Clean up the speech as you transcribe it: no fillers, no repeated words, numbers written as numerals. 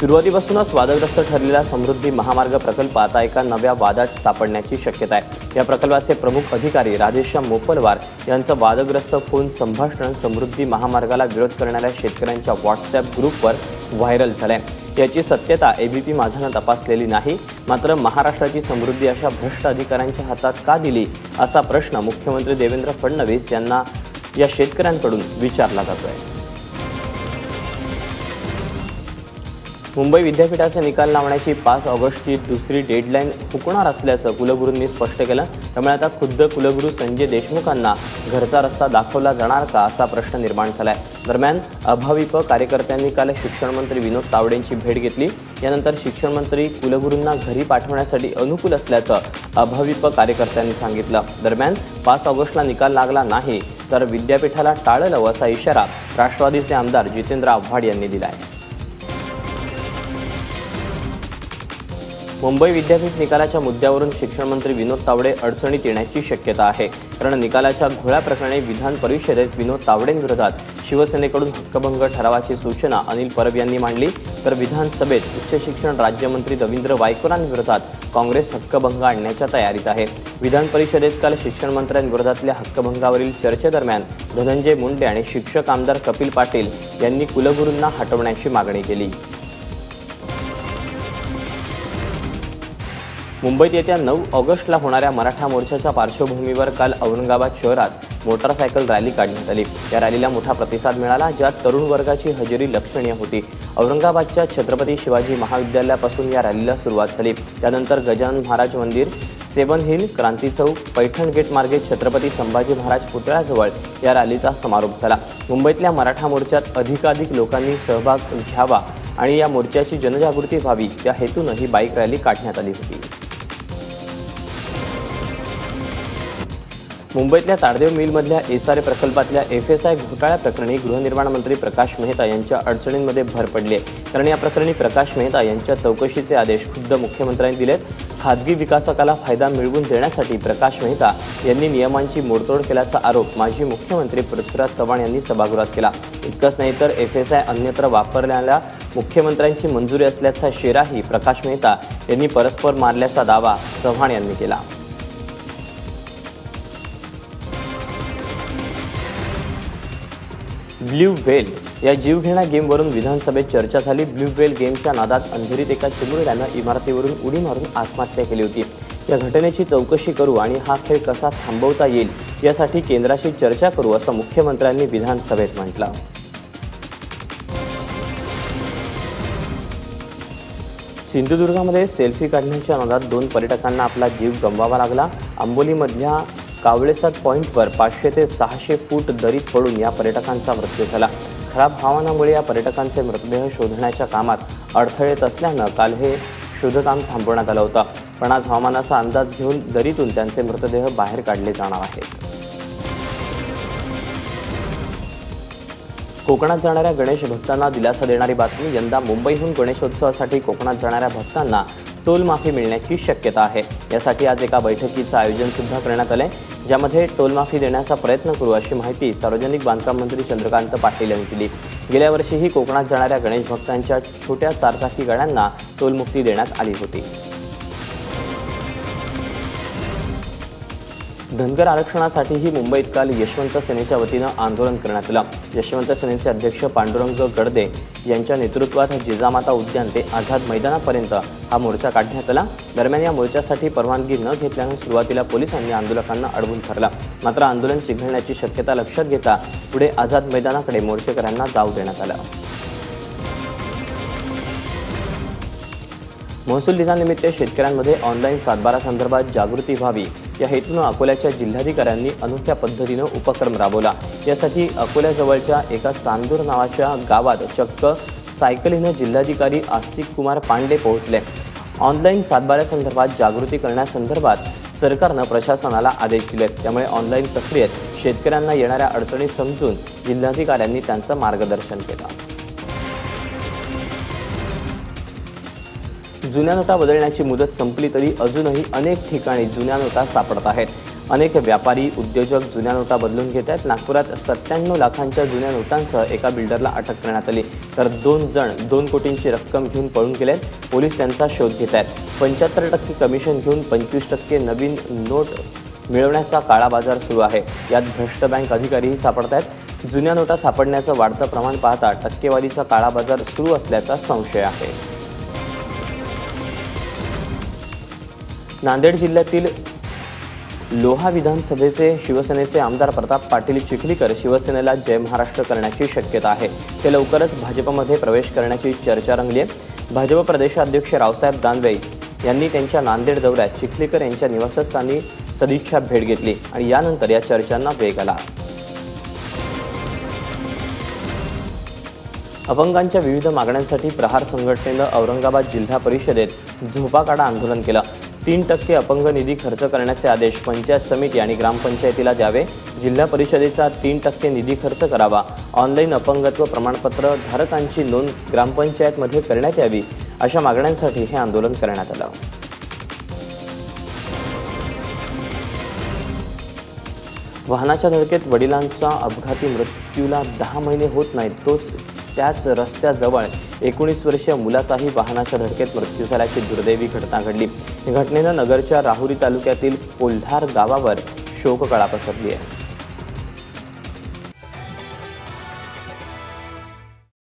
सुरुवातीपासूनच वादग्रस्त ठरलेला समृद्धी महामार्ग प्रकल्प आता एका नव्या वादात सापडण्याची शक्यता आहे। या प्रकल्पाचे प्रमुख अधिकारी राधेश्याम मोपलवार यांचं वादग्रस्त फोन संभाषण समृद्धी महामार्गाला विरोध करणाऱ्या शेतकऱ्यांच्या व्हॉट्सॲप ग्रुपवर व्हायरल झालंय। याची सत्यता एबीपी माझानं तपासलेली नाही, मात्र महाराष्ट्राची समृद्धी अशा भ्रष्ट अधिकाऱ्यांच्या हातात का दिली असा प्रश्न मुख्यमंत्री देवेंद्र फडणवीस यांना या शेतकऱ्यांकडून विचारला जातोय। मुंबई विद्यापीठाचे निकाल लावण्याची 5 ऑगस्टची दुसरी डेडलाईन हुकणार असल्याचं कुलगुरूंनी स्पष्ट केलं। त्यामुळे आता खुद्द कुलगुरू संजय देशमुखांना घरचा रस्ता दाखवला जाणार का असा प्रश्न निर्माण झालाय। दरम्यान अभाविप कार्यकर्त्यांनी काल शिक्षण मंत्री विनोद तावडेंची भेट घेतली। यानंतर शिक्षण मंत्री कुलगुरूंना घरी पाठवण्यासाठी अनुकूल असल्याचं अभाविप कार्यकर्त्यांनी सांगितलं। दरम्यान 5 ऑगस्टला निकाल लागला नाही तर विद्यापीठाला टाळलं असा इशारा राष्ट्रवादीचे आमदार जितेंद्र आव्हाड यांनी दिला आहे। मुंबई विद्यापीठ निकालाच्या मुद्द्यावरून शिक्षण मंत्री विनोद तावडे अडचणीत येण्याची शक्यता आहे, कारण निकालाच्या घोळा प्रकरणी विधान परिषदेत विनोद तावडेंविरोधात शिवसेनेकडून हक्कभंग ठरावाची सूचना अनिल परब यांनी मांडली, तर विधानसभेत उच्च शिक्षण राज्यमंत्री रवींद्र वायकरांविरोधात काँग्रेस हक्कभंग आणण्याच्या तयारीत आहे। विधान परिषदेत काल शिक्षण मंत्र्यांविरोधातल्या हक्कभंगावरील चर्चेदरम्यान धनंजय मुंडे आणि शिक्षक आमदार कपिल पाटील यांनी कुलगुरूंना हटवण्याची मागणी केली। मुंबईत येत्या 9 ऑगस्टला होणाऱ्या मराठा मोर्चाच्या पार्श्वभूमीवर काल औरंगाबाद शहरात मोटारसायकल रॅली काढण्यात आली। या रॅलीला मोठा प्रतिसाद मिळाला, ज्यात तरुण वर्गाची हजेरी लक्षणीय होती। औरंगाबादच्या छत्रपती शिवाजी महाविद्यालयापासून या रॅलीला सुरुवात झाली। त्यानंतर गजानन महाराज मंदिर, seven hill, Kranti Chowk, Paithan gate मार्गे छत्रपती संभाजी महाराज पुतळ्याजवळ या रॅलीचा समारोप झाला। मुंबईतल्या मराठा मोर्चात अधिकाधिक लोकांनी सहभाग घ्यावा आणि या मोर्चाची जनजागृती व्हावी या हेतून ही बाईक रॅली काढण्यात आली होती। मुंबईतल्या ताडदेव मिलमधल्या एसआरए प्रकल्पातल्या एफएसआय घोटाळ्याप्रकरणी गृहनिर्माण मंत्री प्रकाश मेहता यांच्या अडचणींमध्ये भर पडली आहे, कारण या प्रकरणी प्रकाश मेहता यांच्या चौकशीचे आदेश खुद्द मुख्यमंत्र्यांनी दिलेत। खाजगी विकासकाला फायदा मिळवून देण्यासाठी प्रकाश मेहता यांनी नियमांची मोडतोड केल्याचा आरोप माजी मुख्यमंत्री पृथ्वीराज चव्हाण यांनी सभागृहात केला। इतकंच नाही तर एफएसआय अन्यत्र वापरण्याला मुख्यमंत्र्यांची मंजुरी असल्याचा शेराही प्रकाश मेहता यांनी परस्पर मारल्याचा दावा चव्हाण यांनी केला। ब्ल्यू व्हेल या जीवघेण्या गेमवरून विधानसभेत चर्चा झाली। ब्ल्यू व्हेल गेमच्या नादात अंधेरीत एका चिमुरड्यानं इमारतीवरून उडी मारून आत्महत्या केली होती। या घटनेची चौकशी करू आणि हा खेळ कसा थांबवता येईल यासाठी केंद्राशी चर्चा करू असं मुख्यमंत्र्यांनी विधानसभेत म्हटलं। सिंधुदुर्गामध्ये सेल्फी काढण्याच्या नादात 2 पर्यटकांना आपला जीव गमवावा लागला। आंबोलीमधल्या कावळेसाद पॉईंटवर 500 ते 600 फूट दरीत पडून या पर्यटकांचा मृत्यू झाला। खराब हवामानामुळे या पर्यटकांचे मृतदेह शोधण्याच्या कामात अडथळे येत असल्यानं काल हे शोधकाम थांबवण्यात आलं होतं, पण आज हवामानाचा अंदाज घेऊन दरीतून त्यांचे मृतदेह बाहेर काढले जाणार आहेत। कोकणात जाणाऱ्या गणेश भक्तांना दिलासा देणारी बातमी, यंदा मुंबईहून गणेशोत्सवासाठी कोकणात जाणाऱ्या भक्तांना टोल माफी मिळण्याची शक्यता आहे। यासाठी आज एका बैठकीचं आयोजन सुद्धा करण्यात आलंय, ज्यामध्ये टोल माफी देण्याचा प्रयत्न करू अशी माहिती सार्वजनिक बांधकाम मंत्री चंद्रकांत पाटील यांनी दिली। गेल्या वर्षीही कोकणात जाणाऱ्या गणेश भक्तांच्या छोट्या 4 चाकी गाड्यांना टोलमुक्ती देण्यात आली होती। धनगर आरक्षणासाठीही मुंबईत काल यशवंत सेनेच्या वतीनं आंदोलन करण्यात आलं। यशवंत सेनेचे अध्यक्ष पांडुरंग गडदे यांच्या नेतृत्वात जिजामाता उद्यान ते आझाद मैदानापर्यंत हा मोर्चा काढण्यात आला। दरम्यान या मोर्चासाठी परवानगी न घेतल्यानं सुरुवातीला पोलिसांनी आंदोलकांना अडवून धरलं, मात्र आंदोलन चिघळण्याची शक्यता लक्षात घेता पुढे आझाद मैदानाकडे मोर्चेकऱ्यांना जाऊ देण्यात आलं। महसूल दिनानिमित्त शेतकऱ्यांमध्ये ऑनलाईन सातबारासंदर्भात जागृती व्हावी या हेतूनं अकोल्याच्या जिल्हाधिकाऱ्यांनी अनोख्या पद्धतीनं उपक्रम राबवला। यासाठी अकोल्याजवळच्या एका चांदूर नावाच्या गावात चक्क सायकलीनं जिल्हाधिकारी आस्तिक कुमार पांडे पोहोचले। ऑनलाईन सातबाऱ्यासंदर्भात जागृती करण्यासंदर्भात सरकारनं प्रशासनाला आदेश दिलेत, त्यामुळे ऑनलाईन प्रक्रियेत शेतकऱ्यांना येणाऱ्या अडचणी समजून जिल्हाधिकाऱ्यांनी त्यांचं मार्गदर्शन केलं। जुन्या नोटा बदलण्याची मुदत संपली तरी अजूनही अनेक ठिकाणी जुन्या नोटा सापडत आहेत। अनेक व्यापारी उद्योजक जुन्या नोटा बदलून घेत आहेत। नागपुरात 97 लाखांच्या जुन्या नोटांसह एका बिल्डरला अटक करण्यात आली, तर 2 जण 2 कोटींची रक्कम घेऊन पळून गेले। पोलीस त्यांचा शोध घेत आहेत। 75% कमिशन घेऊन 25% नवीन नोट मिळवण्याचा काळा बाजार सुरू आहे। यात भ्रष्ट बँक अधिकारीही सापडत आहेत। जुन्या नोटा सापडण्याचं वाढतं प्रमाण पाहता टक्केवारीचा काळा बाजार सुरू असल्याचा संशय आहे। नांदेड जिल्ह्यातील लोहा विधानसभेचे शिवसेनेचे आमदार प्रताप पाटील चिखलीकर शिवसेनेला जय महाराष्ट्र करण्याची शक्यता आहे। ते लवकरच भाजपमध्ये प्रवेश करण्याची चर्चा रंगली आहे। भाजप प्रदेशाध्यक्ष रावसाहेब दानवे यांनी त्यांच्या नांदेड दौऱ्यात चिखलीकर यांच्या निवासस्थानी सदिच्छा भेट घेतली आणि यानंतर या चर्चांना वेग आला। अपंगांच्या विविध मागण्यांसाठी प्रहार संघटनेनं औरंगाबाद जिल्हा परिषदेत झोपाकाढा आंदोलन केलं। 3% अपंग निधी खर्च करण्याचे आदेश पंचायत समिती आणि ग्रामपंचायतीला द्यावे। जिल्हा परिषदेचा 3% निधी खर्च करावा। ऑनलाईन अपंगत्व प्रमाणपत्र धारकांची नोंद ग्रामपंचायतमध्ये करण्यात यावी, अशा मागण्यांसाठी हे आंदोलन करण्यात आलं। वाहनाच्या धडकेत वडिलांचा अपघाती मृत्यूला 10 महिने होत नाहीत, त्याच रस्त्याजवळ 19 वर्षीय मुलाचाही वाहनाच्या धडकेत मृत्यू झाल्याची दुर्दैवी घटना घडली। या घटनेनं नगरच्या राहुरी तालुक्यातील कोल्हार गावावर शोककळा पसरली आहे।